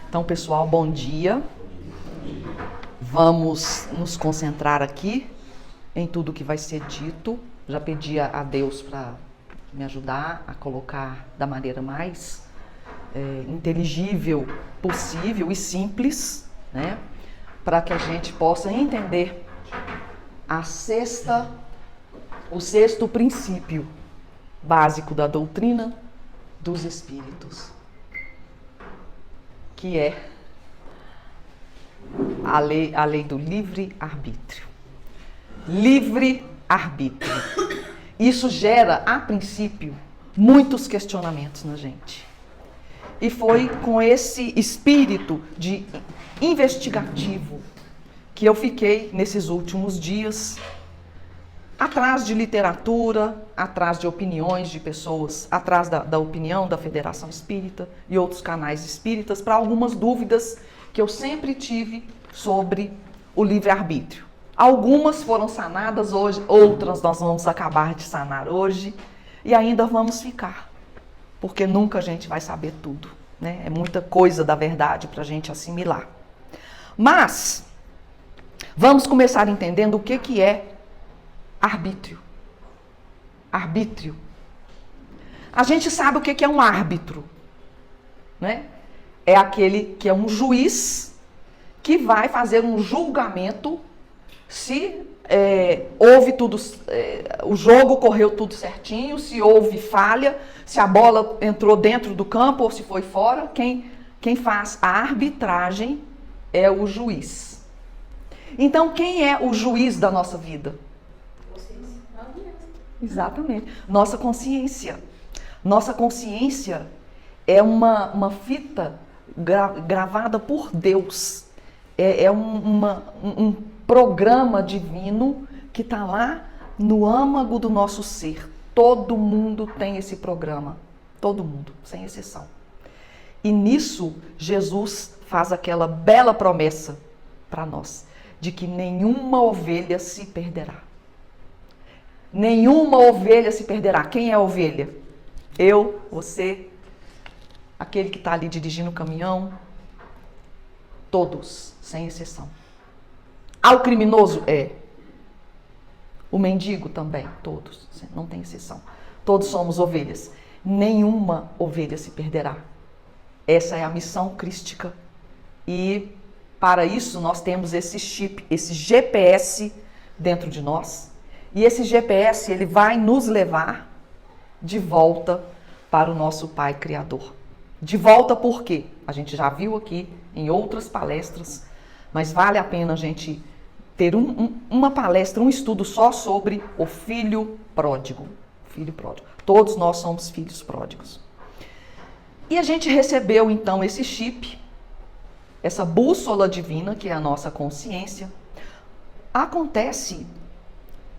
Então, pessoal, bom dia. Vamos nos concentrar aqui em tudo que vai ser dito. Já pedi a Deus para me ajudar a colocar da maneira mais inteligível possível e simples, né? Para que a gente possa entender o sexto princípio básico da doutrina dos espíritos, que é a lei do livre-arbítrio. Livre-arbítrio. Isso gera, a princípio, muitos questionamentos na gente. E foi com esse espírito de investigativo que eu fiquei nesses últimos dias atrás de literatura, atrás de opiniões de pessoas, atrás da opinião da Federação Espírita e outros canais espíritas, para algumas dúvidas que eu sempre tive sobre o livre-arbítrio. Algumas foram sanadas hoje, outras nós vamos acabar de sanar hoje e ainda vamos ficar, porque nunca a gente vai saber tudo, né? É muita coisa da verdade para a gente assimilar. Mas vamos começar entendendo o que é arbítrio. Arbítrio. A gente sabe o que é um árbitro, né? É aquele que é um juiz que vai fazer um julgamento se houve tudo, o jogo correu tudo certinho, se houve falha, se a bola entrou dentro do campo ou se foi fora. Quem faz a arbitragem é o juiz. Então, quem é o juiz da nossa vida? Exatamente. Nossa consciência. Nossa consciência é uma fita gravada por Deus. É um programa divino que está lá no âmago do nosso ser. Todo mundo tem esse programa. Todo mundo, sem exceção. E nisso, Jesus faz aquela bela promessa para nós, de que nenhuma ovelha se perderá. Nenhuma ovelha se perderá. Quem é a ovelha? Eu, você, aquele que está ali dirigindo o caminhão. Todos, sem exceção. Ao criminoso? É. O mendigo também, todos, não tem exceção. Todos somos ovelhas. Nenhuma ovelha se perderá. Essa é a missão crística. E para isso nós temos esse chip, esse GPS dentro de nós. E esse GPS, ele vai nos levar de volta para o nosso Pai Criador. De volta por quê? A gente já viu aqui em outras palestras, mas vale a pena a gente ter uma palestra, um estudo só sobre o filho pródigo. Filho pródigo. Todos nós somos filhos pródigos. E a gente recebeu então esse chip, essa bússola divina, que é a nossa consciência. Acontece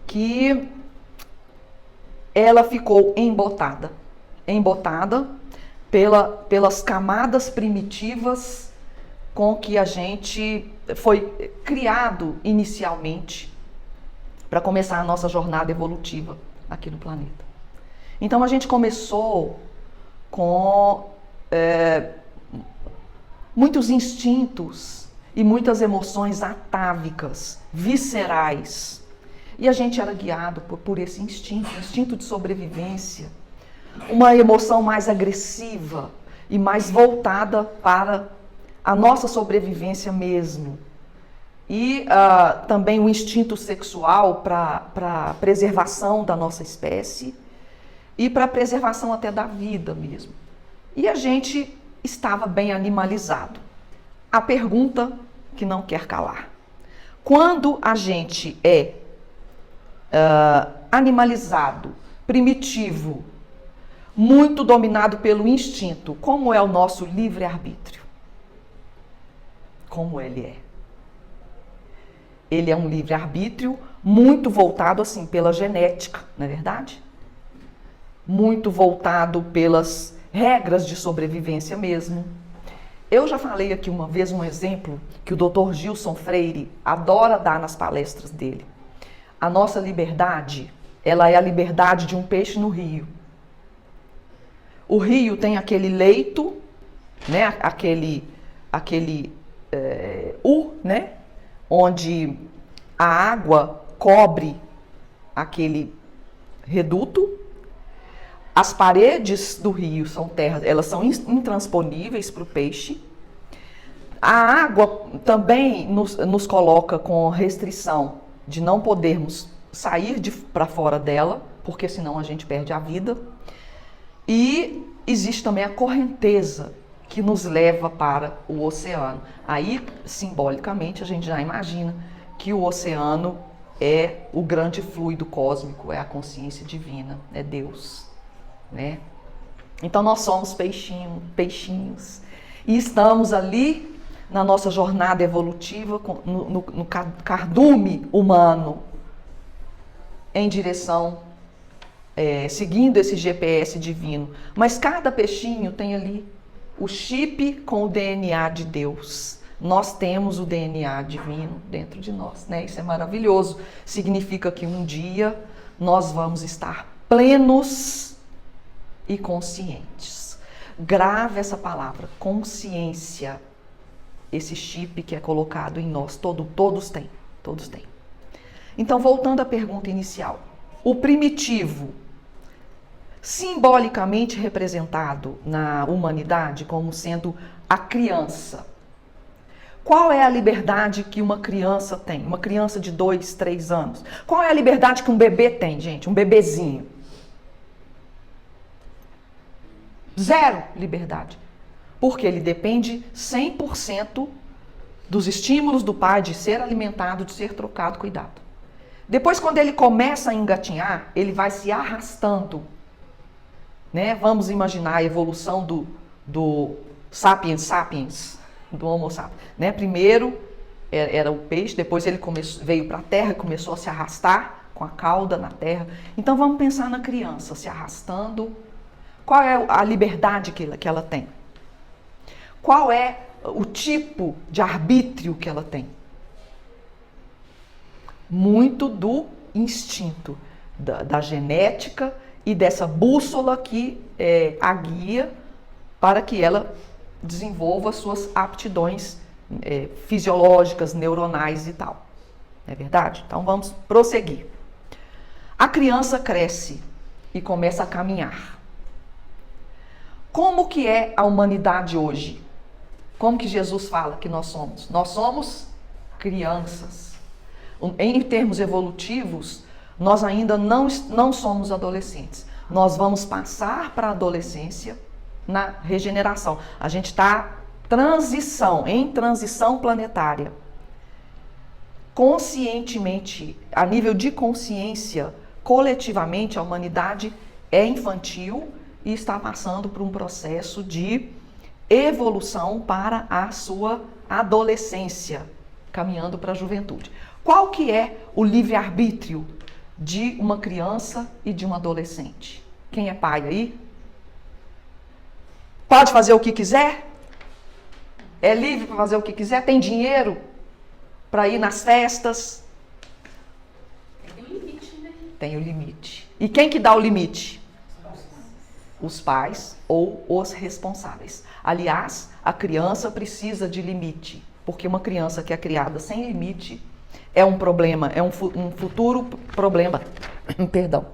que ela ficou embotada pelas camadas primitivas com que a gente foi criado inicialmente para começar a nossa jornada evolutiva aqui no planeta. Então a gente começou com muitos instintos e muitas emoções atávicas, viscerais. E a gente era guiado por esse instinto de sobrevivência. Uma emoção mais agressiva e mais voltada para a nossa sobrevivência mesmo. E também o instinto sexual para a preservação da nossa espécie e para a preservação até da vida mesmo. E a gente estava bem animalizado. A pergunta que não quer calar. Quando a gente é animalizado, primitivo, muito dominado pelo instinto, como é o nosso livre-arbítrio? Como ele é? Ele é um livre-arbítrio muito voltado assim pela genética, não é verdade? Muito voltado pelas regras de sobrevivência mesmo. Eu já falei aqui uma vez um exemplo que o Dr. Gilson Freire adora dar nas palestras dele. A nossa liberdade, ela é a liberdade de um peixe no rio. O rio tem aquele leito, né, aquele aquele U, né? Onde a água cobre aquele reduto. As paredes do rio são terras, elas são intransponíveis para o peixe. A água também nos coloca com restrição de não podermos sair para fora dela, porque senão a gente perde a vida. E existe também a correnteza que nos leva para o oceano. Aí, simbolicamente, a gente já imagina que o oceano é o grande fluido cósmico, é a consciência divina, é Deus, né? Então nós somos peixinhos e estamos ali na nossa jornada evolutiva, no cardume humano, em direção, seguindo esse GPS divino. Mas cada peixinho tem ali o chip com o DNA de Deus. Nós temos o DNA divino dentro de nós, né? Isso é maravilhoso. Significa que um dia nós vamos estar plenos e conscientes. Grave essa palavra, consciência. Esse chip que é colocado em nós, todos têm. Então, voltando à pergunta inicial. O primitivo, simbolicamente representado na humanidade como sendo a criança. Qual é a liberdade que uma criança tem? Uma criança de 2, 3 anos. Qual é a liberdade que um bebê tem, gente? Um bebezinho. Zero liberdade. Porque ele depende 100% dos estímulos do pai de ser alimentado, de ser trocado, cuidado. Depois, quando ele começa a engatinhar, ele vai se arrastando, né? Vamos imaginar a evolução do sapiens sapiens, do Homo sapiens, né? Primeiro era o peixe, depois ele veio para a terra e começou a se arrastar com a cauda na terra. Então vamos pensar na criança se arrastando. Qual é a liberdade que ela tem? Qual é o tipo de arbítrio que ela tem? Muito do instinto, da genética e dessa bússola que a guia para que ela desenvolva suas aptidões fisiológicas, neuronais e tal. Não é verdade? Então vamos prosseguir. A criança cresce e começa a caminhar. Como que é a humanidade hoje? Como que Jesus fala que nós somos? Nós somos crianças. Em termos evolutivos, nós ainda não somos adolescentes. Nós vamos passar para a adolescência na regeneração. A gente está em transição planetária. Conscientemente, a nível de consciência, coletivamente, a humanidade é infantil e está passando por um processo de evolução para a sua adolescência, caminhando para a juventude. Qual que é o livre-arbítrio de uma criança e de um adolescente? Quem é pai aí? Pode fazer o que quiser? É livre para fazer o que quiser? Tem dinheiro para ir nas festas? Tem um limite, né? Tem o limite. E quem que dá o limite? Os pais ou os responsáveis. Aliás, a criança precisa de limite, porque uma criança que é criada sem limite é um problema, é um futuro problema, perdão,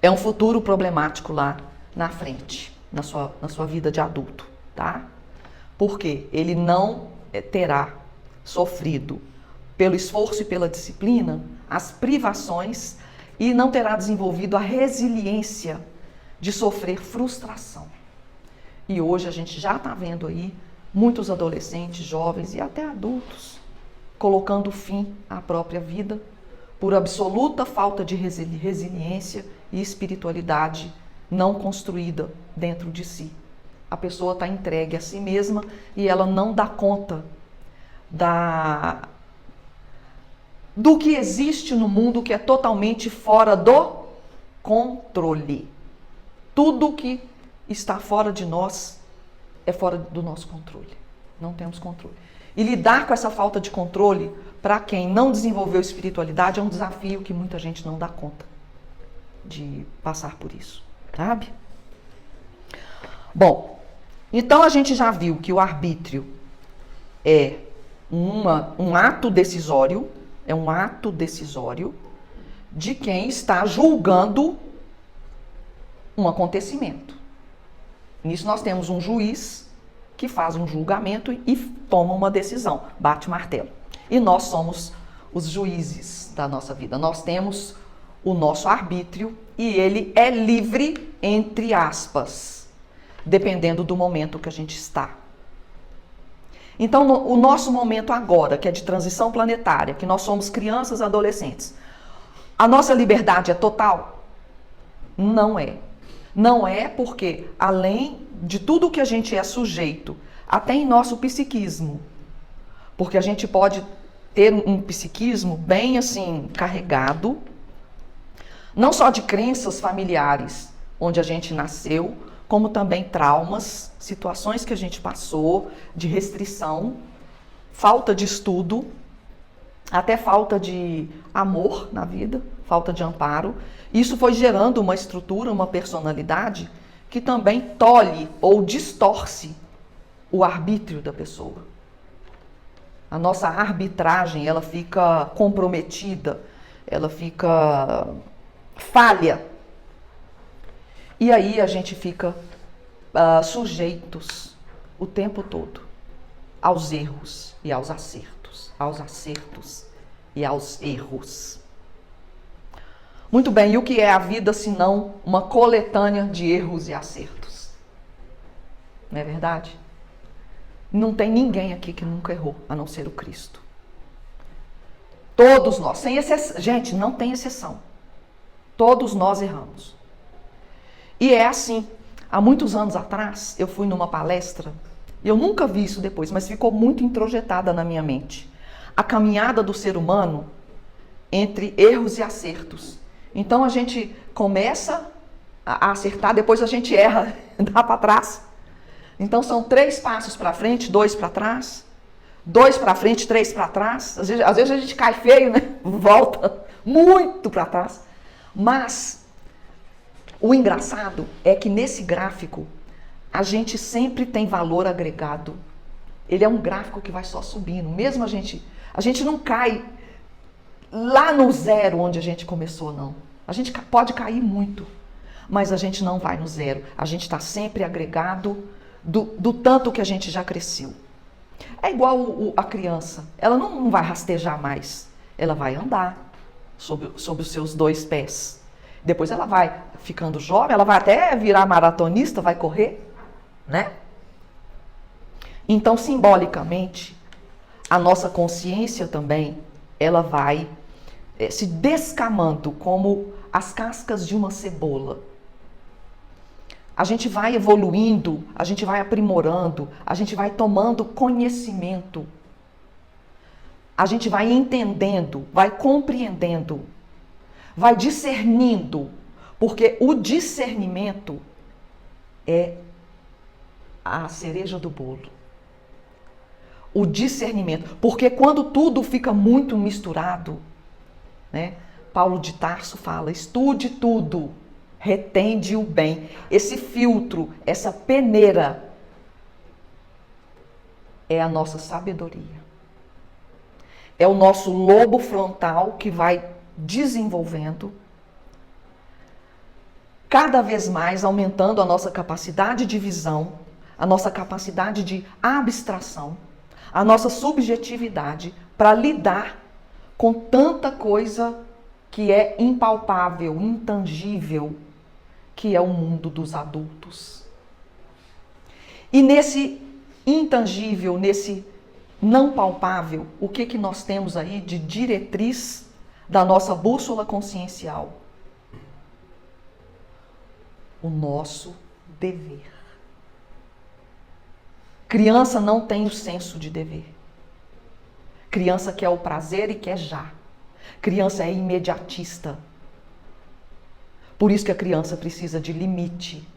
é um futuro problemático lá na frente, na sua vida de adulto, tá? Porque ele não terá sofrido pelo esforço e pela disciplina as privações e não terá desenvolvido a resiliência de sofrer frustração. E hoje a gente já está vendo aí muitos adolescentes, jovens e até adultos colocando fim à própria vida por absoluta falta de resiliência e espiritualidade não construída dentro de si. A pessoa está entregue a si mesma e ela não dá conta do que existe no mundo que é totalmente fora do controle. Tudo que está fora de nós é fora do nosso controle. Não temos controle. E lidar com essa falta de controle, para quem não desenvolveu espiritualidade, é um desafio que muita gente não dá conta de passar por isso, sabe? Bom, Então a gente já viu que o arbítrio é um ato decisório, de quem está julgando um acontecimento. Nisso nós temos um juiz que faz um julgamento e toma uma decisão, bate o martelo. E nós somos os juízes da nossa vida. Nós temos o nosso arbítrio e ele é livre, entre aspas, dependendo do momento que a gente está. Então, o nosso momento agora, que é de transição planetária, que nós somos crianças, adolescentes, a nossa liberdade é total? Não é. Não é porque, além de tudo que a gente é sujeito, até em nosso psiquismo, porque a gente pode ter um psiquismo bem assim, carregado, não só de crenças familiares, onde a gente nasceu, como também traumas, situações que a gente passou, de restrição, falta de estudo, até falta de amor na vida, falta de amparo. Isso foi gerando uma estrutura, uma personalidade que também tolhe ou distorce o arbítrio da pessoa. A nossa arbitragem, ela fica comprometida, ela fica falha. E aí a gente fica sujeitos o tempo todo aos erros e aos acertos, e aos erros. Muito bem, e o que é a vida senão uma coletânea de erros e acertos? Não é verdade? Não tem ninguém aqui que nunca errou, a não ser o Cristo. Todos nós, sem exceção. Gente, não tem exceção. Todos nós erramos. E é assim. Há muitos anos atrás, eu fui numa palestra, e eu nunca vi isso depois, mas ficou muito introjetada na minha mente. A caminhada do ser humano entre erros e acertos. Então a gente começa a acertar, depois a gente erra, dá para trás. Então são 3 passos para frente, 2 para trás, 2 para frente, 3 para trás. Às vezes a gente cai feio, né? Volta muito para trás. Mas o engraçado é que nesse gráfico a gente sempre tem valor agregado. Ele é um gráfico que vai só subindo. Mesmo a gente não cai lá no zero onde a gente começou, não. A gente pode cair muito, mas a gente não vai no zero. A gente está sempre agregado do tanto que a gente já cresceu. É igual a criança. Ela não vai rastejar mais. Ela vai andar sobre os seus 2 pés. Depois ela vai ficando jovem, ela vai até virar maratonista, vai correr, né? Então, simbolicamente, a nossa consciência também, ela vai se descamando como as cascas de uma cebola. A gente vai evoluindo, a gente vai aprimorando, a gente vai tomando conhecimento. A gente vai entendendo, vai compreendendo, vai discernindo, porque o discernimento é a cereja do bolo. O discernimento, porque quando tudo fica muito misturado, né? Paulo de Tarso fala, estude tudo, retende o bem. Esse filtro, essa peneira, é a nossa sabedoria. É o nosso lobo frontal que vai desenvolvendo, cada vez mais aumentando a nossa capacidade de visão, a nossa capacidade de abstração, a nossa subjetividade para lidar com tanta coisa que é impalpável, intangível, que é o mundo dos adultos. E nesse intangível, nesse não palpável, o que nós temos aí de diretriz da nossa bússola consciencial? O nosso dever. Criança não tem o senso de dever. Criança quer o prazer e quer já. Criança é imediatista. Por isso que a criança precisa de limite.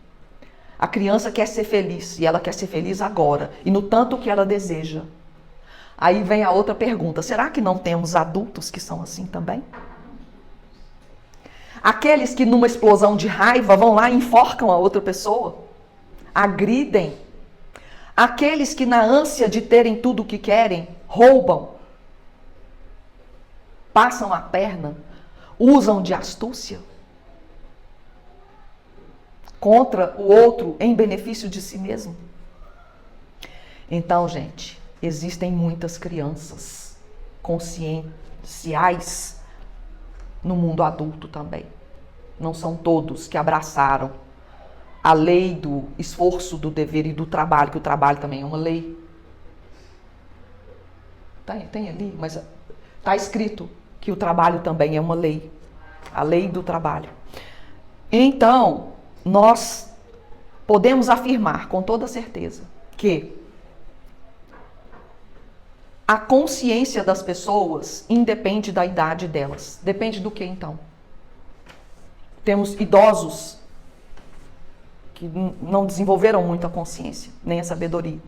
A criança quer ser feliz e ela quer ser feliz agora e no tanto que ela deseja. Aí vem a outra pergunta, será que não temos adultos que são assim também? Aqueles que numa explosão de raiva vão lá e enforcam a outra pessoa, agridem, Aqueles que na ânsia de terem tudo o que querem, roubam, passam a perna, usam de astúcia contra o outro em benefício de si mesmo. Então, gente, existem muitas crianças conscienciais no mundo adulto também. Não são todos que abraçaram a lei do esforço, do dever e do trabalho, que o trabalho também é uma lei. Tem ali, mas está escrito que o trabalho também é uma lei. A lei do trabalho. Então, nós podemos afirmar com toda certeza que a consciência das pessoas independe da idade delas. Depende do que, então? Temos idosos que não desenvolveram muito a consciência, nem a sabedoria.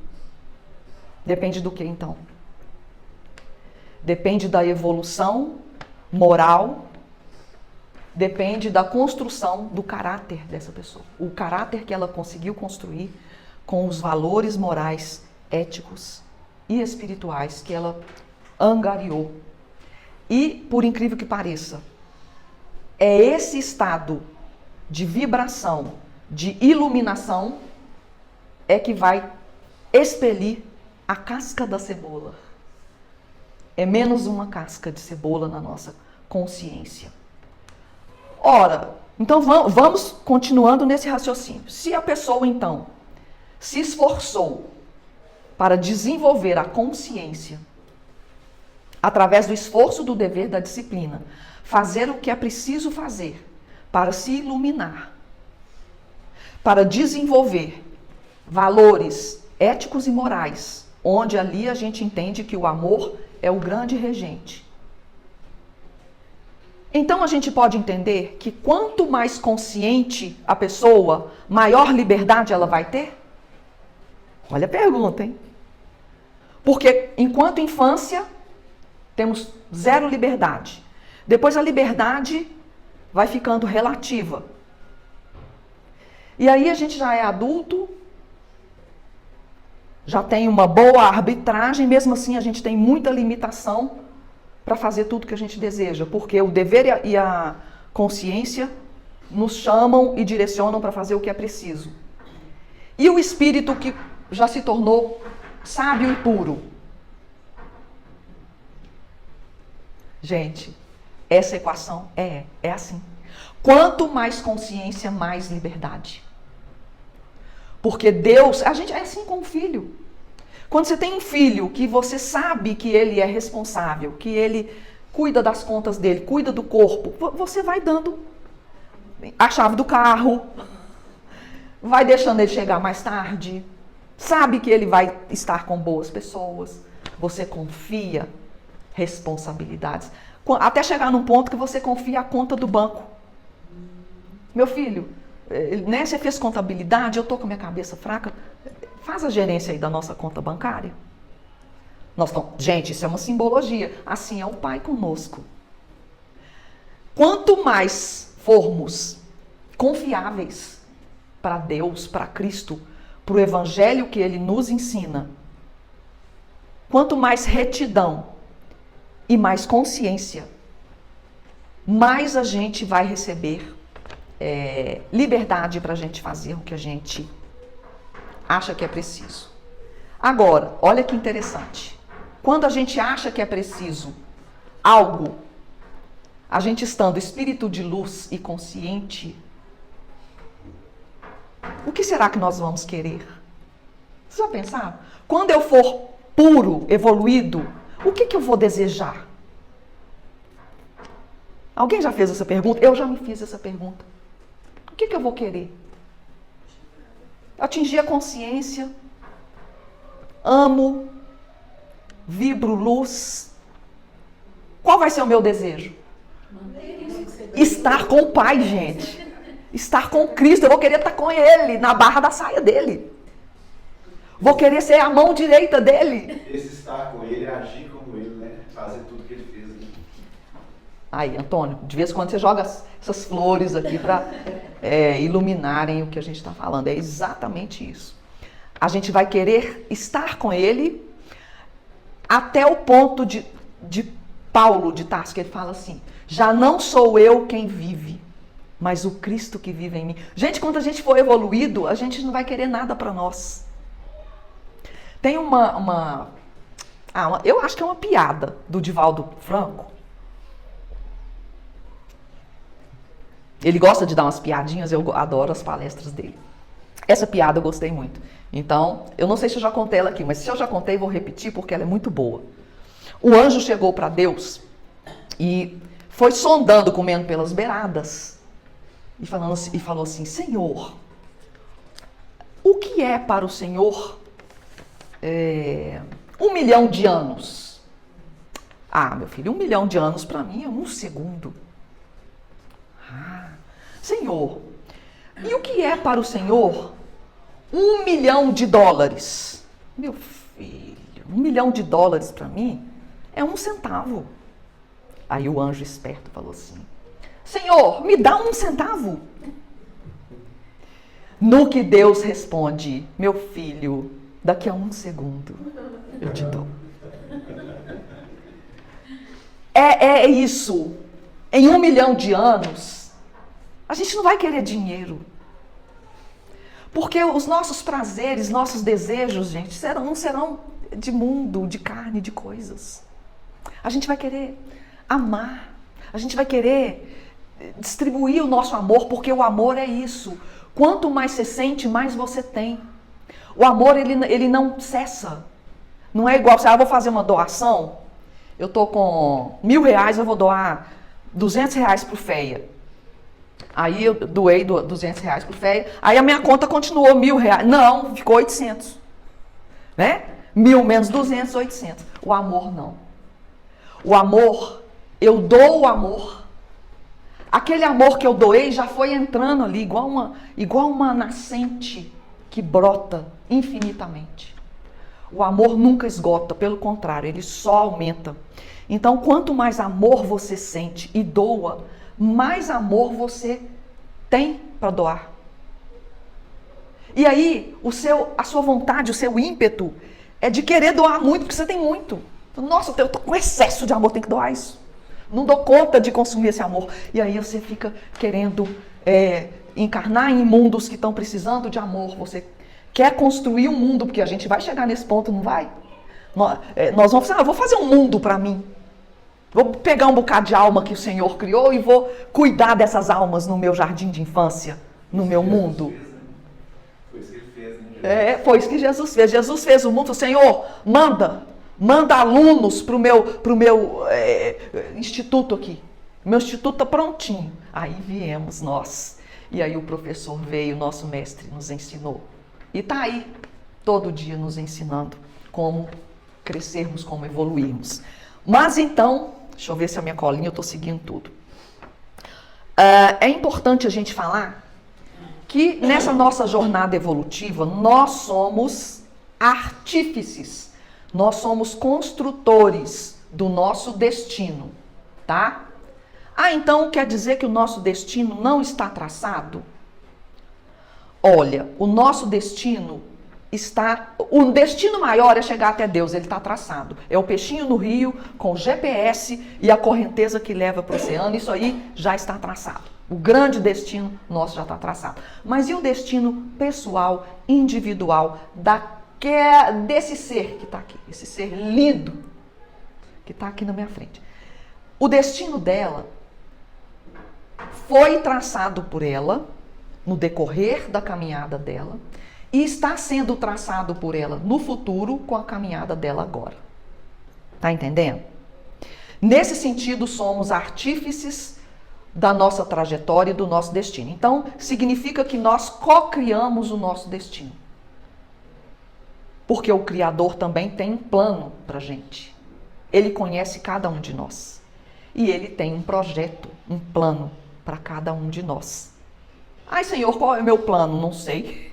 Depende do que, então? Depende da evolução moral, depende da construção do caráter dessa pessoa. O caráter que ela conseguiu construir com os valores morais, éticos e espirituais que ela angariou. E, por incrível que pareça, é esse estado de vibração, de iluminação, é que vai expelir a casca da cebola. É menos uma casca de cebola na nossa consciência. Ora, então vamos continuando nesse raciocínio. Se a pessoa, então, se esforçou para desenvolver a consciência, através do esforço, do dever, da disciplina, fazer o que é preciso fazer para se iluminar, para desenvolver valores éticos e morais, onde ali a gente entende que o amor é o grande regente. Então a gente pode entender que quanto mais consciente a pessoa, maior liberdade ela vai ter? Olha a pergunta, hein? Porque enquanto infância, temos zero liberdade. Depois a liberdade vai ficando relativa. E aí a gente já é adulto, já tem uma boa arbitragem, mesmo assim a gente tem muita limitação para fazer tudo que a gente deseja, porque o dever e a consciência nos chamam e direcionam para fazer o que é preciso. E o espírito que já se tornou sábio e puro? Gente, essa equação é assim. Quanto mais consciência, mais liberdade. Porque Deus, a gente é assim com o filho. Quando você tem um filho que você sabe que ele é responsável, que ele cuida das contas dele, cuida do corpo, você vai dando a chave do carro, vai deixando ele chegar mais tarde, sabe que ele vai estar com boas pessoas, você confia responsabilidades, até chegar num ponto que você confia a conta do banco. Meu filho, né, você fez contabilidade, eu estou com a minha cabeça fraca, faz a gerência aí da nossa conta bancária. Gente, isso é uma simbologia. Assim é o Pai conosco. Quanto mais formos confiáveis para Deus, para Cristo, para o Evangelho que Ele nos ensina, quanto mais retidão e mais consciência, mais a gente vai receber liberdade para a gente fazer o que a gente acha que é preciso. Agora, olha que interessante. Quando a gente acha que é preciso algo, a gente estando espírito de luz e consciente, o que será que nós vamos querer? Vocês já pensaram? Quando eu for puro, evoluído, o que eu vou desejar? Alguém já fez essa pergunta? Eu já me fiz essa pergunta. O que eu vou querer? Atingir a consciência, amo, vibro luz. Qual vai ser o meu desejo? Estar com o Pai, gente. Estar com Cristo. Eu vou querer estar com Ele, na barra da saia dele. Vou querer ser a mão direita dele. Esse estar com Ele, agir como Ele, né? Fazer tudo que Ele fez. Né? Aí, Antônio, de vez em quando você joga essas flores aqui para iluminarem o que a gente está falando. É exatamente isso. A gente vai querer estar com ele até o ponto de Paulo de Tarso, que ele fala assim: já não sou eu quem vive, mas o Cristo que vive em mim. Gente, quando a gente for evoluído, a gente não vai querer nada para nós. Tem eu acho que é uma piada do Divaldo Franco. Ele gosta de dar umas piadinhas, eu adoro as palestras dele. Essa piada eu gostei muito. Então, eu não sei se eu já contei ela aqui, mas se eu já contei, vou repetir porque ela é muito boa. O anjo chegou para Deus e foi sondando, comendo pelas beiradas, e falou assim: Senhor, o que é para o Senhor 1 milhão de anos? Ah, meu filho, 1 milhão de anos para mim é 1 segundo. Senhor, e o que é para o Senhor 1 milhão de dólares? Meu filho, 1 milhão de dólares para mim é 1 centavo. Aí o anjo esperto falou assim: Senhor, me dá 1 centavo. No que Deus responde: meu filho, daqui a 1 segundo eu te dou. É isso. Em 1 milhão de anos, a gente não vai querer dinheiro. Porque os nossos prazeres, nossos desejos, gente, não serão de mundo, de carne, de coisas. A gente vai querer amar. A gente vai querer distribuir o nosso amor, porque o amor é isso. Quanto mais você sente, mais você tem. O amor, ele não cessa. Não é igual, vou fazer uma doação, eu tô com R$1.000, eu vou doar R$200 pro FEA. Aí eu doei R$200 pro FEA, aí a minha conta continuou R$1.000. Não, ficou 800. Né? 1.000 menos 200, 800. O amor não. O amor, eu dou o amor. Aquele amor que eu doei já foi entrando ali, igual uma nascente que brota infinitamente. O amor nunca esgota, pelo contrário, ele só aumenta. Então, quanto mais amor você sente e doa, mais amor você tem para doar. E aí, a sua vontade, o seu ímpeto é de querer doar muito, porque você tem muito. Nossa, eu tô com excesso de amor, tem que doar isso. Não dou conta de consumir esse amor. E aí você fica querendo encarnar em mundos que estão precisando de amor. Você quer construir um mundo, porque a gente vai chegar nesse ponto, não vai? Nós vamos fazer, vou fazer um mundo para mim. Vou pegar um bocado de alma que o Senhor criou e vou cuidar dessas almas no meu jardim de infância, no meu mundo. Foi isso que ele fez, né? Foi isso que Jesus fez. Jesus fez o mundo. O Senhor, manda alunos para o meu instituto aqui. Meu instituto está prontinho. Aí viemos nós. E aí o professor veio, nosso mestre, nos ensinou. E está aí, todo dia nos ensinando como crescermos, como evoluirmos. Mas então, deixa eu ver se a minha colinha, eu estou seguindo tudo. É importante a gente falar que nessa nossa jornada evolutiva, nós somos artífices. Nós somos construtores do nosso destino, tá? Então quer dizer que o nosso destino não está traçado? Olha, o nosso destino o destino maior é chegar até Deus, ele está traçado. É o peixinho no rio, com o GPS e a correnteza que leva para o oceano, isso aí já está traçado. O grande destino nosso já está traçado. Mas e o destino pessoal, individual, desse ser que está aqui, esse ser lindo que está aqui na minha frente? O destino dela foi traçado por ela no decorrer da caminhada dela e está sendo traçado por ela no futuro com a caminhada dela agora. Tá entendendo? Nesse sentido, somos artífices da nossa trajetória e do nosso destino. Então, significa que nós co-criamos o nosso destino. Porque o Criador também tem um plano para a gente. Ele conhece cada um de nós. E ele tem um projeto, um plano para cada um de nós. Ai, Senhor, qual é o meu plano? Não sei.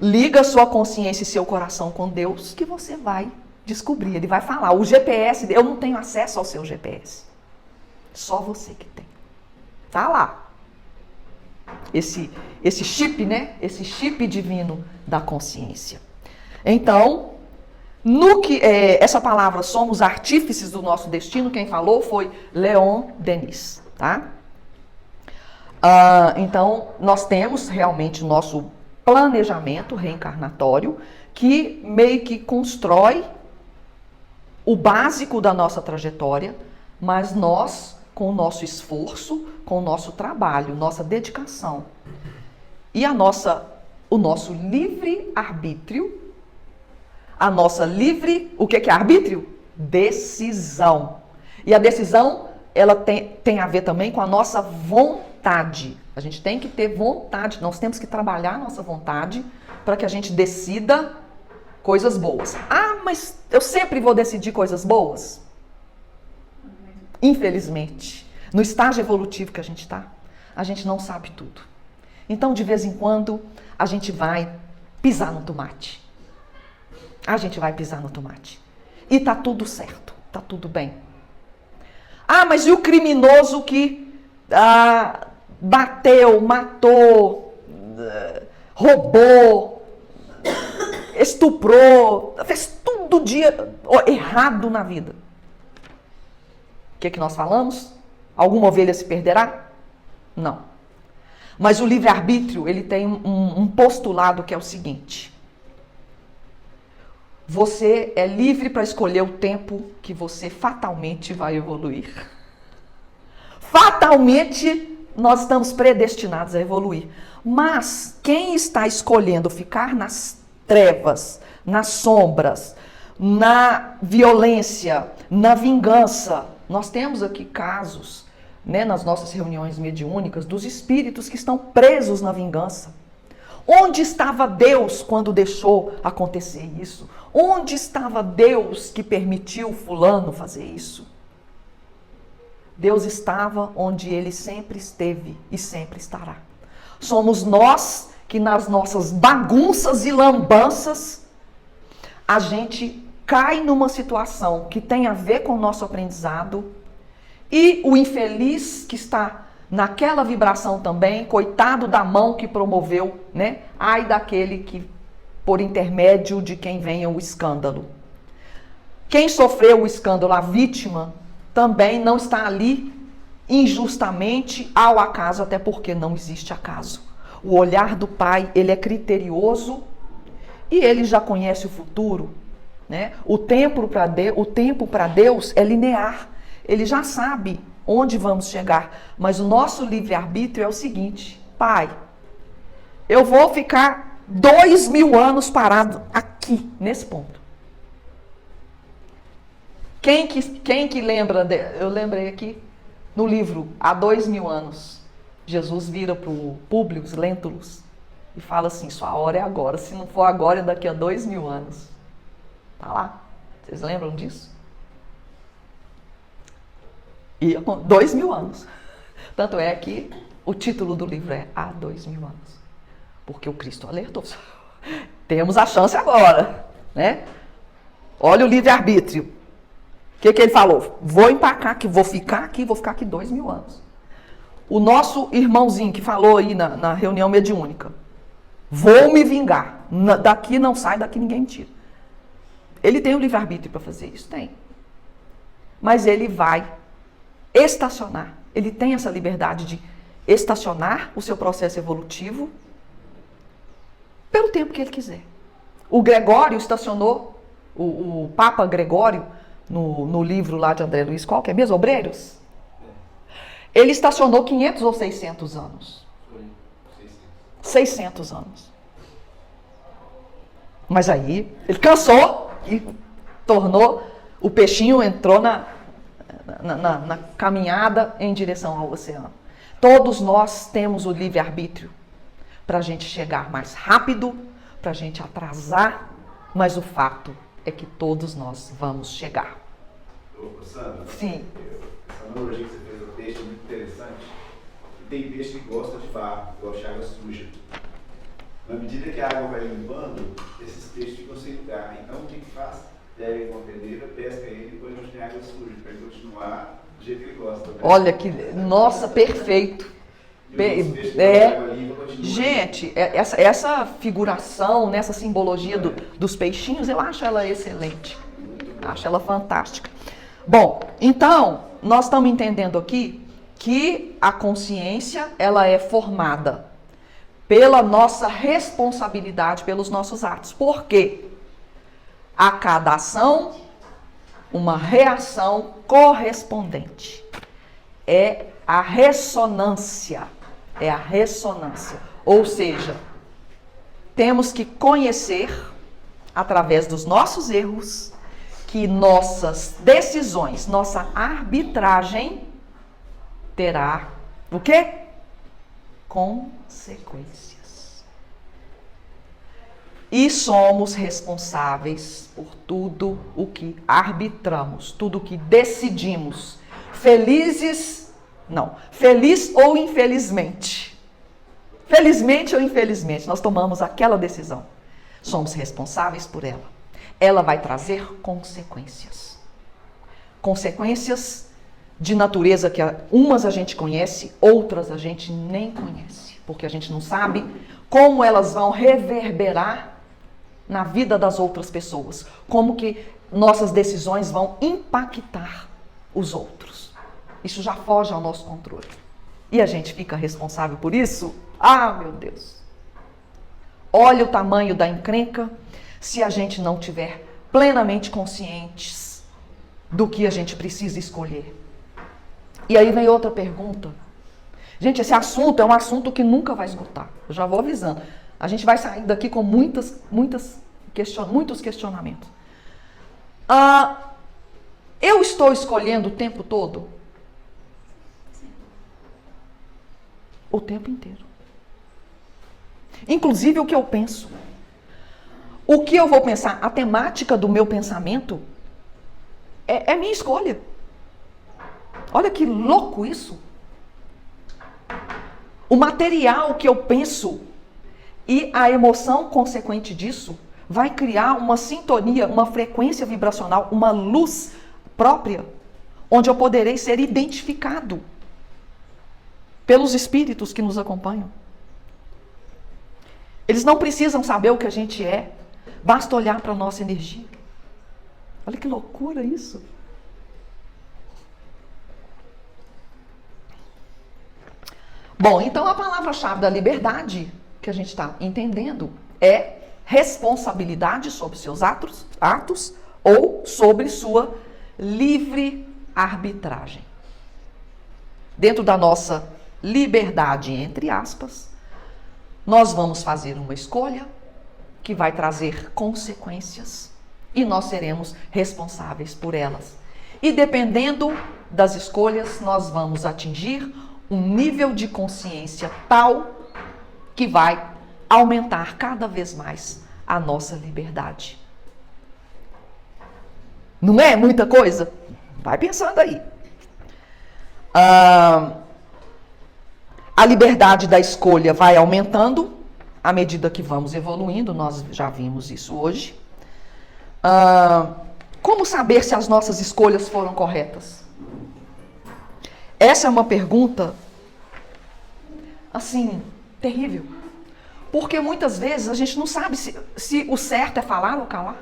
Liga sua consciência e seu coração com Deus que você vai descobrir. Ele vai falar. O GPS, eu não tenho acesso ao seu GPS. Só você que tem. Tá lá. Esse chip, né? Esse chip divino da consciência. Então, essa palavra somos artífices do nosso destino, quem falou foi Leon Denis, tá? Então, nós temos realmente nosso planejamento reencarnatório que meio que constrói o básico da nossa trajetória, mas nós, com o nosso esforço, com o nosso trabalho, nossa dedicação e o nosso livre-arbítrio, o que é arbítrio? Decisão. E a decisão, ela tem a ver também com a nossa vontade. A gente tem que ter vontade, nós temos que trabalhar a nossa vontade para que a gente decida coisas boas. Mas eu sempre vou decidir coisas boas? Infelizmente, no estágio evolutivo que a gente está, a gente não sabe tudo. Então, de vez em quando, a gente vai pisar no tomate. A gente vai pisar no tomate. E tá tudo certo, tá tudo bem. Mas e o criminoso que bateu, matou, roubou, estuprou, fez tudo errado na vida? O que nós falamos? Alguma ovelha se perderá? Não. Mas o livre-arbítrio, ele tem um postulado que é o seguinte: você é livre para escolher o tempo que você fatalmente vai evoluir. Fatalmente, nós estamos predestinados a evoluir. Mas quem está escolhendo ficar nas trevas, nas sombras, na violência, na vingança, nós temos aqui casos, né, nas nossas reuniões mediúnicas, dos espíritos que estão presos na vingança. Onde estava Deus quando deixou acontecer isso? Onde estava Deus que permitiu fulano fazer isso? Deus estava onde ele sempre esteve e sempre estará. Somos nós que nas nossas bagunças e lambanças, a gente cai numa situação que tem a ver com o nosso aprendizado e o infeliz que está naquela vibração também, coitado da mão que promoveu, né? Ai daquele que, por intermédio de quem venha o escândalo. Quem sofreu o escândalo, a vítima, também não está ali injustamente ao acaso, até porque não existe acaso. O olhar do Pai, ele é criterioso e ele já conhece o futuro, né? O tempo para Deus é linear. Ele já sabe onde vamos chegar. Mas o nosso livre-arbítrio é o seguinte: Pai, eu vou ficar 2000 anos parado aqui, nesse ponto. Quem que lembra? Eu lembrei aqui no livro, há 2000 anos, Jesus vira para o Públio Lentulus e fala assim: sua hora é agora, se não for agora é daqui a 2000 anos. Tá lá? Vocês lembram disso? E 2000 anos. Tanto é que o título do livro é Há 2000 anos. Porque o Cristo alertou. Temos a chance agora, né? Olha o livre-arbítrio. O que ele falou? Vou empacar aqui, vou ficar aqui 2000 anos. O nosso irmãozinho que falou aí na reunião mediúnica: vou me vingar. Daqui não sai, daqui ninguém me tira. Ele tem o livre-arbítrio para fazer isso? Tem. Mas ele vai estacionar. Ele tem essa liberdade de estacionar o seu processo evolutivo pelo tempo que ele quiser. O Gregório estacionou, o Papa Gregório, no livro lá de André Luiz, qual que é mesmo? Obreiros? Ele estacionou 500 ou 600 anos. 600 anos. Mas aí ele cansou e o peixinho entrou na caminhada em direção ao oceano. Todos nós temos o livre-arbítrio para a gente chegar mais rápido, para a gente atrasar, mas o fato é que todos nós vamos chegar. Ô, Sandra, sim. Essa analogia que você fez do peixe é muito interessante. E tem peixe que gosta de barro, gosta de água suja. Na medida que a água vai limpando, esses peixes ficam sem lugar. Então, o que faz? Pega uma peneira, pesca ele e depois não tem água suja, para ele continuar do jeito que ele gosta. Né? Olha que, nossa, perfeito. E os peixes da água viva continuam. Gente, essa figuração, nessa simbologia dos peixinhos, eu acho ela excelente. Acho ela fantástica. Bom, então, nós estamos entendendo aqui que a consciência, ela é formada pela nossa responsabilidade pelos nossos atos. Por quê? A cada ação, uma reação correspondente. É a ressonância. É a ressonância. Ou seja, temos que conhecer, através dos nossos erros, que nossas decisões, nossa arbitragem terá o quê? Consequências. E somos responsáveis por tudo o que arbitramos, tudo o que decidimos. Feliz ou infelizmente. Felizmente ou infelizmente, nós tomamos aquela decisão. Somos responsáveis por ela. Ela vai trazer consequências. Consequências de natureza que umas a gente conhece, outras a gente nem conhece. Porque a gente não sabe como elas vão reverberar na vida das outras pessoas. Como que nossas decisões vão impactar os outros. Isso já foge ao nosso controle. E a gente fica responsável por isso? Ah, meu Deus! Olha o tamanho da encrenca se a gente não tiver plenamente conscientes do que a gente precisa escolher. E aí vem outra pergunta. Gente, esse assunto é um assunto que nunca vai esgotar. Eu já vou avisando. A gente vai sair daqui com muitos questionamentos. Eu estou escolhendo o tempo todo? O tempo inteiro. Inclusive o que eu penso. O que eu vou pensar, a temática do meu pensamento é minha escolha. Olha que louco isso. O material que eu penso e a emoção consequente disso vai criar uma sintonia, uma frequência vibracional, uma luz própria, onde eu poderei ser identificado pelos espíritos que nos acompanham. Eles não precisam saber o que a gente é, basta olhar para a nossa energia. Olha que loucura isso. Bom, então a palavra-chave da liberdade que a gente está entendendo é responsabilidade sobre seus atos ou sobre sua livre arbitragem. Dentro da nossa liberdade, entre aspas, nós vamos fazer uma escolha que vai trazer consequências e nós seremos responsáveis por elas. E dependendo das escolhas, nós vamos atingir um nível de consciência tal que vai aumentar cada vez mais a nossa liberdade. Não é muita coisa? Vai pensando aí. A liberdade da escolha vai aumentando à medida que vamos evoluindo, nós já vimos isso hoje. Como saber se as nossas escolhas foram corretas? Essa é uma pergunta, assim, terrível. Porque muitas vezes a gente não sabe se o certo é falar ou calar.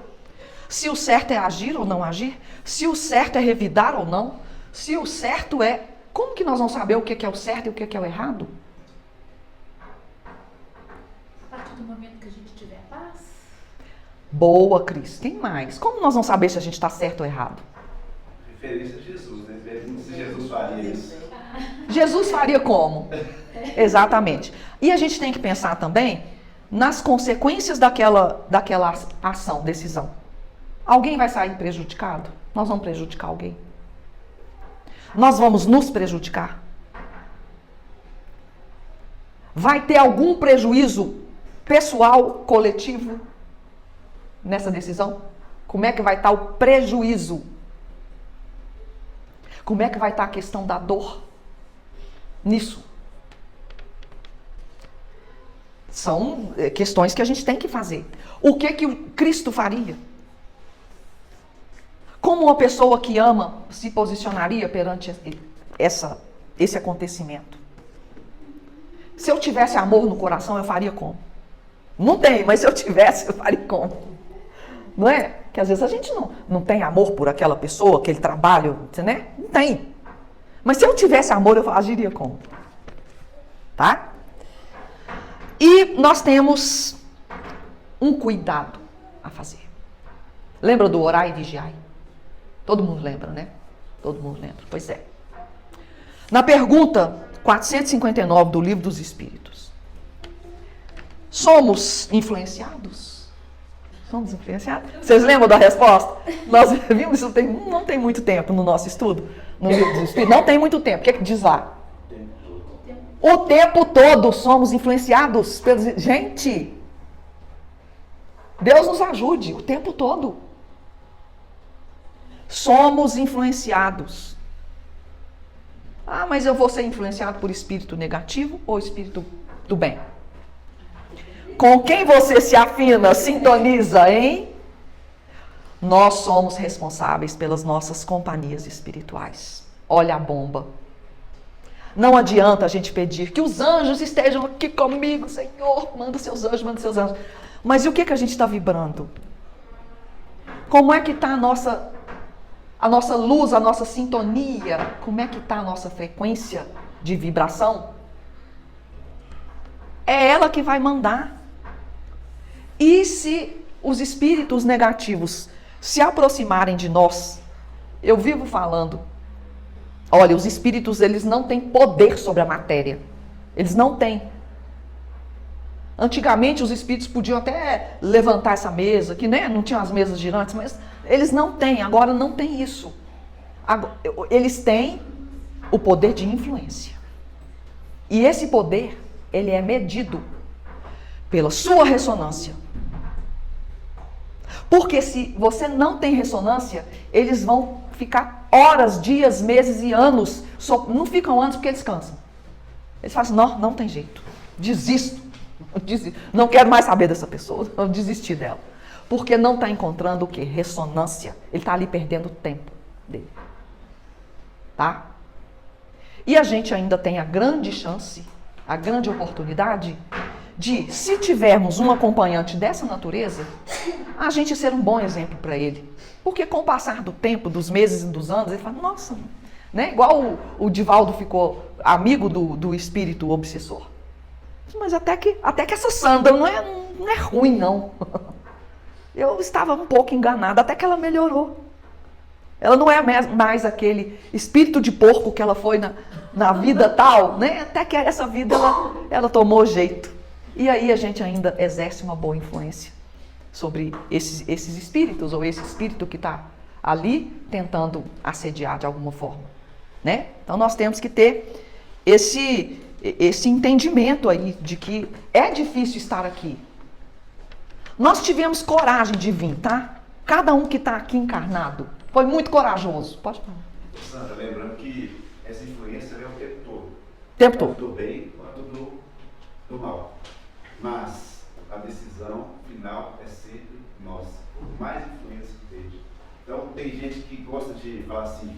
Se o certo é agir ou não agir. Se o certo é revidar ou não. Se o certo é... Como que nós vamos saber o que é o certo e o que é o errado? A partir do momento que a gente tiver paz. Boa, Cris. Tem mais. Como nós vamos saber se a gente está certo ou errado? Referência a Jesus, né? Se Jesus faria isso. Jesus faria como? Exatamente. E a gente tem que pensar também nas consequências daquela ação, decisão. Alguém vai sair prejudicado? Nós vamos prejudicar alguém? Nós vamos nos prejudicar? Vai ter algum prejuízo pessoal, coletivo nessa decisão? Como é que vai estar o prejuízo? Como é que vai estar a questão da dor nisso? São questões que a gente tem que fazer. O que o Cristo faria? Como uma pessoa que ama se posicionaria perante esse acontecimento? Se eu tivesse amor no coração, eu faria como? Não tem, mas se eu tivesse, eu faria como? Não é? Que às vezes a gente não tem amor por aquela pessoa, aquele trabalho, né? Não tem. Mas se eu tivesse amor, eu agiria como? Tá? E nós temos um cuidado a fazer. Lembra do orar e vigiar? Todo mundo lembra, né? Todo mundo lembra. Pois é. Na pergunta 459 do Livro dos Espíritos, somos influenciados? Somos influenciados? Vocês lembram da resposta? Nós vimos isso não tem muito tempo no nosso estudo, no Livro dos Espíritos. Não tem muito tempo. O que é que diz lá? O tempo todo somos influenciados pelos... Gente, Deus nos ajude o tempo todo. Somos influenciados. Ah, mas eu vou ser influenciado por espírito negativo ou espírito do bem? Com quem você se afina, sintoniza, hein? Nós somos responsáveis pelas nossas companhias espirituais. Olha a bomba. Não adianta a gente pedir que os anjos estejam aqui comigo, Senhor, manda seus anjos, manda seus anjos. Mas e o que a gente está vibrando? Como é que está a nossa luz, a nossa sintonia? Como é que está a nossa frequência de vibração? É ela que vai mandar. E se os espíritos negativos se aproximarem de nós, eu vivo falando, olha, os espíritos, eles não têm poder sobre a matéria. Eles não têm. Antigamente, os espíritos podiam até levantar essa mesa, que né, não tinham as mesas girantes, mas eles não têm. Agora não tem isso. Eles têm o poder de influência. E esse poder, ele é medido pela sua ressonância. Porque se você não tem ressonância, eles vão ficar horas, dias, meses e anos. Não ficam anos porque eles cansam. Eles falam assim, não tem jeito. Desisto. Não quero mais saber dessa pessoa. Eu desisti dela. Porque não está encontrando o quê? Ressonância. Ele está ali perdendo o tempo dele. Tá? E a gente ainda tem a grande chance, a grande oportunidade de, se tivermos um acompanhante dessa natureza, a gente ser um bom exemplo para ele. Porque com o passar do tempo, dos meses e dos anos, ele fala, nossa, né? Igual o Divaldo ficou amigo do espírito obsessor. Mas até que essa Sandra não é ruim, não. Eu estava um pouco enganada, até que ela melhorou. Ela não é mais aquele espírito de porco que ela foi na vida tal, né? Até que essa vida ela tomou jeito. E aí a gente ainda exerce uma boa influência sobre esses espíritos, ou esse espírito que está ali tentando assediar de alguma forma, né? Então nós temos que ter esse entendimento aí de que é difícil estar aqui. Nós tivemos coragem de vir, tá? Cada um que está aqui encarnado foi muito corajoso. Pode falar. Sandra, lembrando que essa influência é o tempo todo. O tempo todo. Tanto do bem quanto do mal. Mas a decisão final é sempre nossa, por mais influência que esteja. Então, tem gente que gosta de falar assim,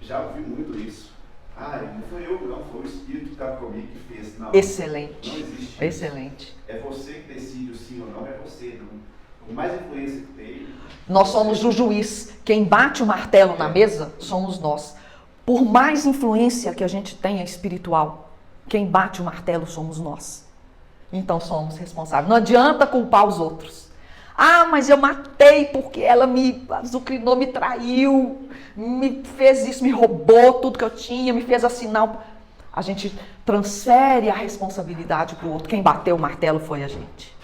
já ouvi muito isso. Não foi eu, não, foi o Espírito que estava comigo que fez. Não, Excelente. Não existe. Excelente. Isso. É você que decide o sim ou não, é você. Não. Por mais influência que tem. Nós somos o juiz. Quem bate o martelo na mesa somos nós. Por mais influência que a gente tenha espiritual, quem bate o martelo somos nós. Então somos responsáveis. Não adianta culpar os outros. Mas eu matei porque ela me azucrinou, me traiu, me fez isso, me roubou tudo que eu tinha, me fez assinar. A gente transfere a responsabilidade para o outro. Quem bateu o martelo foi a gente.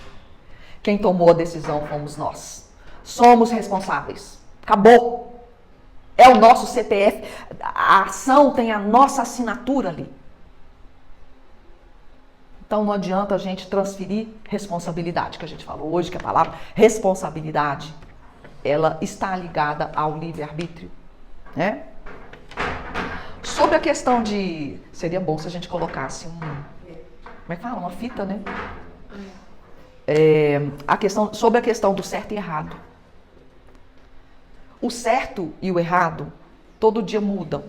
Quem tomou a decisão fomos nós. Somos responsáveis. Acabou. É o nosso CPF. A ação tem a nossa assinatura ali. Então não adianta a gente transferir responsabilidade, que a gente falou hoje, que a palavra responsabilidade, ela está ligada ao livre-arbítrio, né? Sobre a questão de... Seria bom se a gente colocasse como é que fala? Uma fita, né? Sobre a questão do certo e errado. O certo e o errado, todo dia mudam.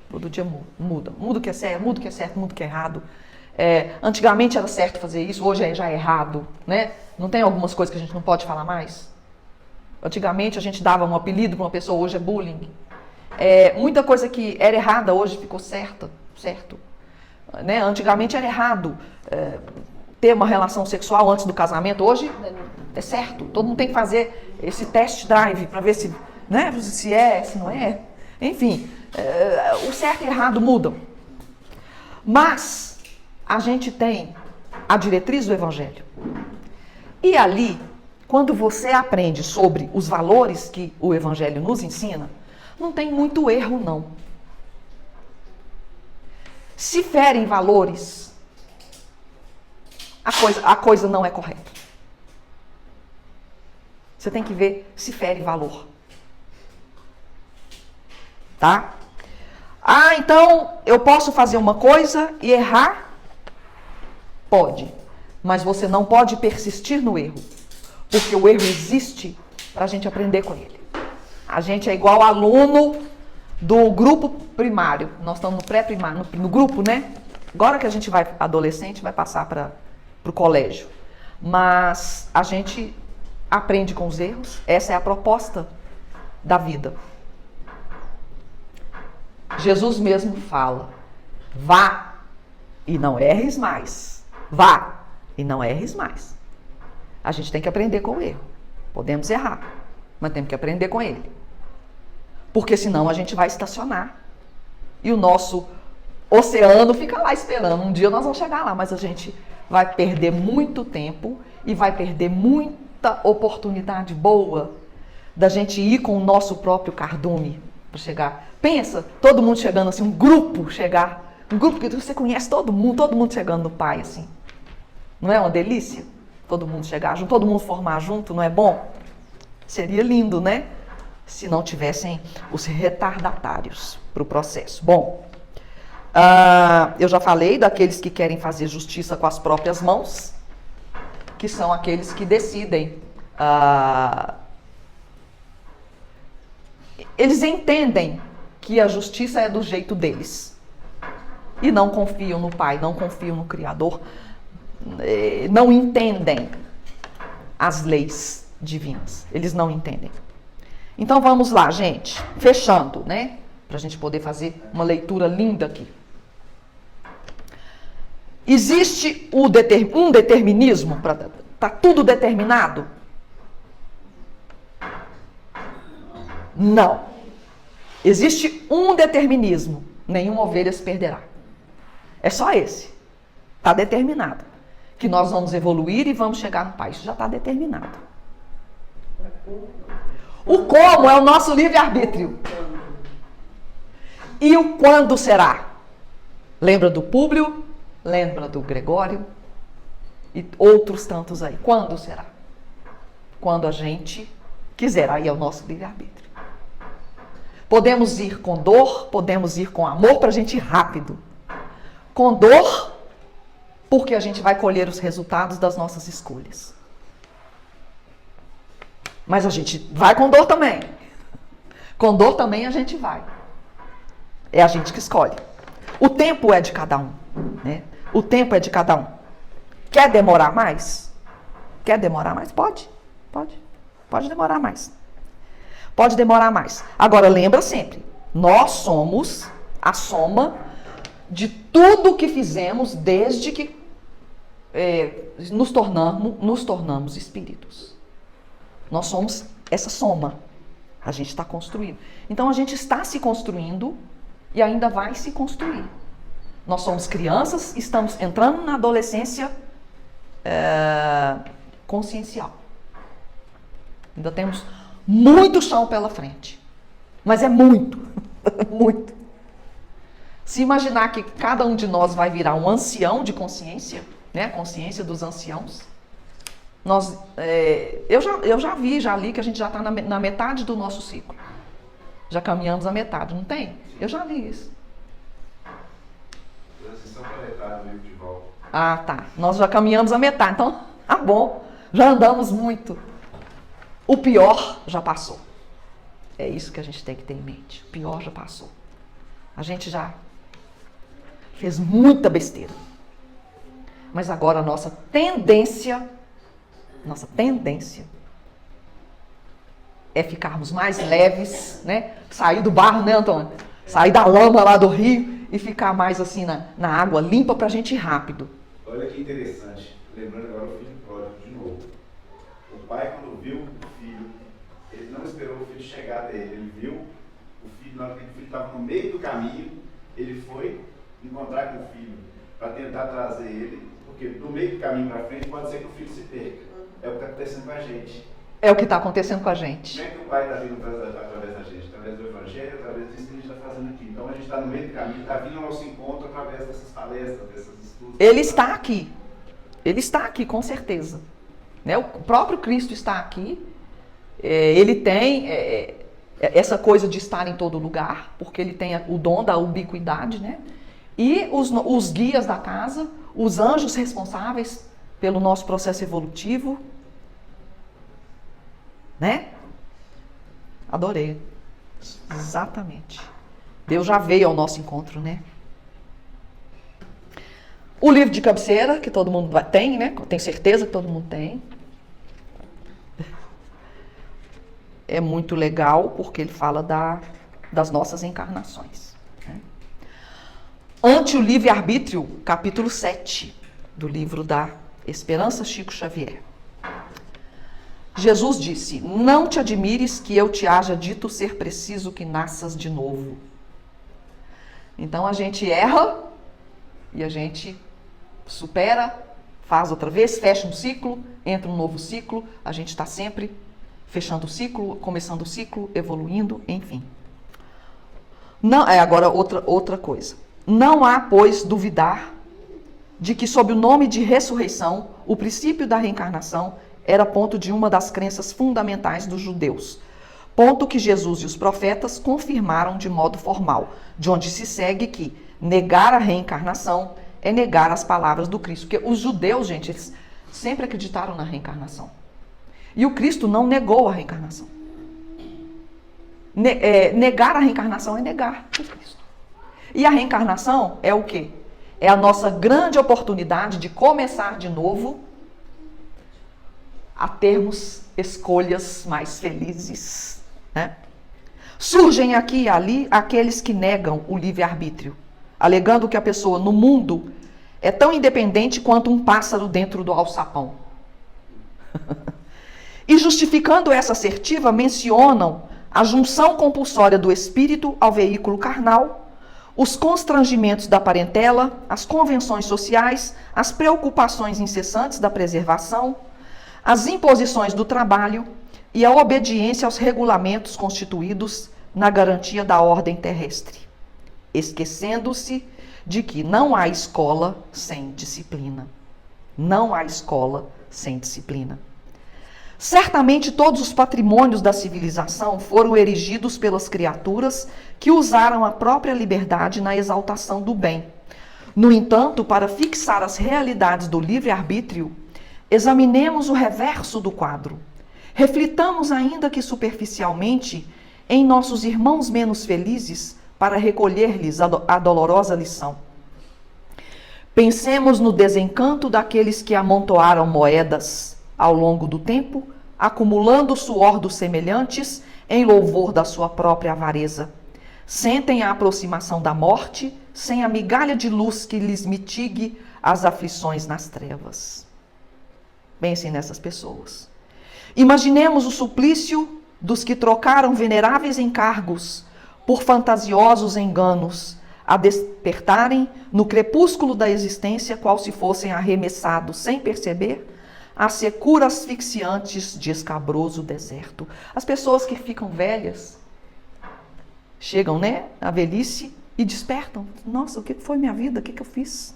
Todo dia muda. Muda o que é certo, muda o que é certo, muda o que é errado. Antigamente era certo fazer isso, hoje já é errado, né? Não tem algumas coisas que a gente não pode falar mais? Antigamente a gente dava um apelido para uma pessoa, hoje é bullying. Muita coisa que era errada hoje ficou certo. Né? Antigamente era errado ter uma relação sexual antes do casamento, hoje é certo. Todo mundo tem que fazer esse test drive para ver se, né, se não é. Enfim, o certo e errado mudam. Mas a gente tem a diretriz do Evangelho. E ali, quando você aprende sobre os valores que o Evangelho nos ensina, não tem muito erro, não. Se ferem valores, a coisa não é correta. Você tem que ver se fere valor. Tá? Então eu posso fazer uma coisa e errar? Pode. Mas você não pode persistir no erro. Porque o erro existe para a gente aprender com ele. A gente é igual aluno do grupo primário. Nós estamos no pré-primário, no grupo, né? Agora que a gente vai, adolescente, vai passar para o colégio. Mas a gente aprende com os erros. Essa é a proposta da vida. Jesus mesmo fala: vá e não erres mais. Vá e não erres mais. A gente tem que aprender com o erro. Podemos errar, mas temos que aprender com ele. Porque senão a gente vai estacionar. E o nosso oceano fica lá esperando. Um dia nós vamos chegar lá, mas a gente vai perder muito tempo e vai perder muita oportunidade boa da gente ir com o nosso próprio cardume para chegar. Pensa, todo mundo chegando assim, um grupo que você conhece todo mundo chegando no Pai assim. Não é uma delícia? Todo mundo chegar junto, todo mundo formar junto, não é bom? Seria lindo, né? Se não tivessem os retardatários para o processo. Bom, eu já falei daqueles que querem fazer justiça com as próprias mãos, que são aqueles que decidem. Eles entendem que a justiça é do jeito deles. E não confiam no Pai, não confiam no Criador, não entendem as leis divinas. Eles não entendem. Então vamos lá, gente. Fechando, né? Para a gente poder fazer uma leitura linda aqui. Existe um determinismo? Está tudo determinado? Não. Existe um determinismo. Nenhuma ovelha se perderá. É só esse. Está determinado. Que nós vamos evoluir e vamos chegar no Pai. Isso já está determinado. O como é o nosso livre-arbítrio. E o quando será? Lembra do Públio? Lembra do Gregório? E outros tantos aí. Quando será? Quando a gente quiser. Aí é o nosso livre-arbítrio. Podemos ir com dor, podemos ir com amor para a gente ir rápido. Com dor, porque a gente vai colher os resultados das nossas escolhas. Mas a gente vai com dor também. Com dor também a gente vai. É a gente que escolhe. O tempo é de cada um, né? O tempo é de cada um. Quer demorar mais? Quer demorar mais? Pode. Pode demorar mais. Pode demorar mais. Agora, lembra sempre, nós somos a soma de tudo que fizemos desde que nos tornamos espíritos. Nós somos essa soma. A gente está construindo. Então, a gente está se construindo e ainda vai se construir. Nós somos crianças, estamos entrando na adolescência consciencial. Ainda temos muito chão pela frente. Mas é muito, muito. Se imaginar que cada um de nós vai virar um ancião de consciência, né? Consciência dos anciãos. Eu já li que a gente já está na metade do nosso ciclo. Já caminhamos a metade, não tem? Eu já li isso. Transição planetária do livro de volta. Ah, tá. Nós já caminhamos a metade, então tá bom. Já andamos muito. O pior já passou. É isso que a gente tem que ter em mente. O pior já passou. A gente já fez muita besteira. mas agora a nossa tendência é ficarmos mais leves, né? Sair do barro, né, Antônio? Sair da lama lá do rio e ficar mais assim na água limpa pra gente ir rápido. Olha que interessante, lembrando agora o filho pródigo de novo. O pai, quando viu o filho, ele não esperou o filho chegar até ele. Ele viu o filho, na hora que o filho estava no meio do caminho, ele foi encontrar com o filho para tentar trazer ele, porque no meio do caminho para frente pode ser que o filho se perca. É o que está acontecendo com a gente. É o que está acontecendo com a gente. Como é que o pai está vindo através da gente? Através do Evangelho, através disso que a gente está fazendo aqui. Então a gente está no meio do caminho, está vindo ao nosso encontro através dessas palestras, desses estudos. Ele está aqui. Ele está aqui, com certeza. Né? O próprio Cristo está aqui. Ele tem essa coisa de estar em todo lugar, porque ele tem o dom da ubiquidade, né? E os guias da casa, os anjos responsáveis pelo nosso processo evolutivo, né? Adorei. Exatamente. Deus já veio ao nosso encontro, né? O livro de cabeceira, que todo mundo tem, né? Tenho certeza que todo mundo tem. É muito legal, porque ele fala das nossas encarnações. Né? Ante o livre-arbítrio, capítulo 7, do livro da Esperança Chico Xavier. Jesus disse: não te admires que eu te haja dito ser preciso que nasças de novo. Então a gente erra e a gente supera, faz outra vez, fecha um ciclo, entra um novo ciclo, a gente está sempre fechando o ciclo, começando o ciclo, evoluindo, enfim. Não, agora outra coisa. Não há, pois, duvidar de que sob o nome de ressurreição, o princípio da reencarnação era ponto de uma das crenças fundamentais dos judeus. Ponto que Jesus e os profetas confirmaram de modo formal, de onde se segue que negar a reencarnação é negar as palavras do Cristo. Porque os judeus, gente, eles sempre acreditaram na reencarnação. E o Cristo não negou a reencarnação. Negar a reencarnação é negar o Cristo. E a reencarnação é o quê? É a nossa grande oportunidade de começar de novo a termos escolhas mais felizes. Né? Surgem aqui e ali aqueles que negam o livre-arbítrio, alegando que a pessoa no mundo é tão independente quanto um pássaro dentro do alçapão. E justificando essa assertiva, mencionam a junção compulsória do espírito ao veículo carnal, os constrangimentos da parentela, as convenções sociais, as preocupações incessantes da preservação, as imposições do trabalho e a obediência aos regulamentos constituídos na garantia da ordem terrestre, esquecendo-se de que não há escola sem disciplina. Não há escola sem disciplina. Certamente todos os patrimônios da civilização foram erigidos pelas criaturas que usaram a própria liberdade na exaltação do bem. No entanto, para fixar as realidades do livre-arbítrio, examinemos o reverso do quadro. Reflitamos, ainda que superficialmente, em nossos irmãos menos felizes para recolher-lhes a dolorosa lição. Pensemos no desencanto daqueles que amontoaram moedas ao longo do tempo, acumulando o suor dos semelhantes em louvor da sua própria avareza. Sentem a aproximação da morte, sem a migalha de luz que lhes mitigue as aflições nas trevas. Pensem nessas pessoas. Imaginemos o suplício dos que trocaram veneráveis encargos por fantasiosos enganos, a despertarem no crepúsculo da existência, qual se fossem arremessados sem perceber as securas asfixiantes de escabroso deserto. As pessoas que ficam velhas, chegam, né, à velhice e despertam. Nossa, o que foi minha vida? O que eu fiz?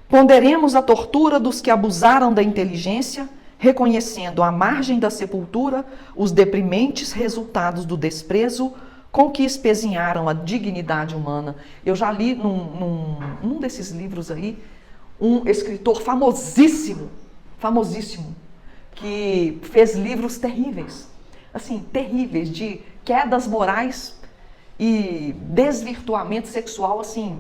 Ponderemos a tortura dos que abusaram da inteligência, reconhecendo à margem da sepultura os deprimentes resultados do desprezo com que espezinharam a dignidade humana. Eu já li num desses livros aí, um escritor famosíssimo, que fez livros terríveis, assim, terríveis, de quedas morais e desvirtuamento sexual, assim,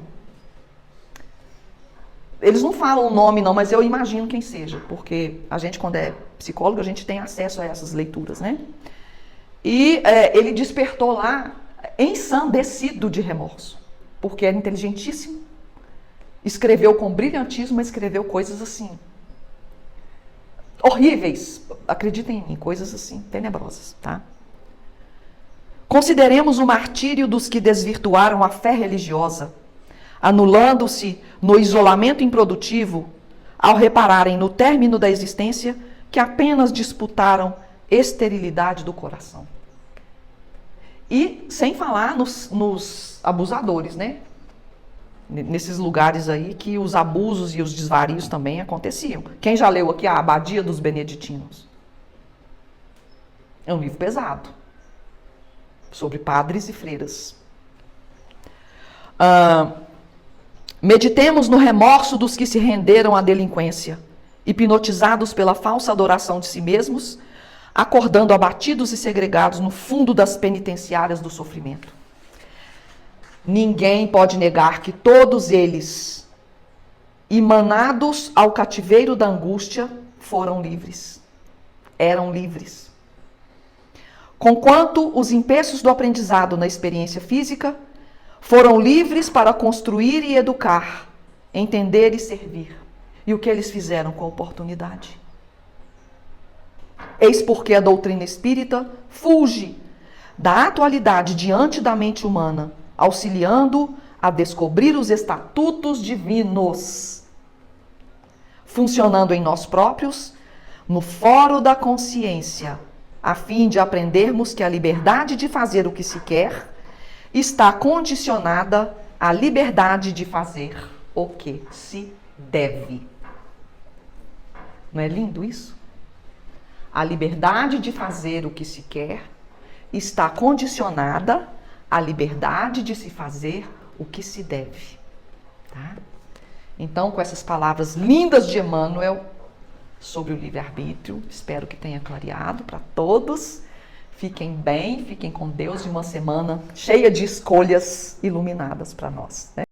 Eles não falam o nome não, mas eu imagino quem seja, porque a gente, quando é psicólogo, a gente tem acesso a essas leituras, né? E ele despertou lá ensandecido de remorso, porque era inteligentíssimo, escreveu com brilhantismo, mas escreveu coisas assim, horríveis, acreditem em mim, coisas assim, tenebrosas, tá? Consideremos o martírio dos que desvirtuaram a fé religiosa, anulando-se no isolamento improdutivo, ao repararem no término da existência que apenas disputaram esterilidade do coração. E sem falar nos abusadores, né? Nesses lugares aí que os abusos e os desvarios também aconteciam. Quem já leu aqui a Abadia dos Beneditinos? É um livro pesado, sobre padres e freiras. Meditemos no remorso dos que se renderam à delinquência, hipnotizados pela falsa adoração de si mesmos, acordando abatidos e segregados no fundo das penitenciárias do sofrimento. Ninguém pode negar que todos eles, emanados ao cativeiro da angústia, foram livres. Eram livres. Conquanto os empeços do aprendizado na experiência física foram livres para construir e educar, entender e servir. E o que eles fizeram com a oportunidade? Eis porque a doutrina espírita fuge da atualidade diante da mente humana, auxiliando a descobrir os estatutos divinos, funcionando em nós próprios, no foro da consciência, a fim de aprendermos que a liberdade de fazer o que se quer está condicionada à liberdade de fazer o que se deve. Não é lindo isso? A liberdade de fazer o que se quer está condicionada à liberdade de se fazer o que se deve. Tá? Então, com essas palavras lindas de Emmanuel sobre o livre-arbítrio, espero que tenha clareado para todos. Fiquem bem, fiquem com Deus, e uma semana cheia de escolhas iluminadas para nós, né?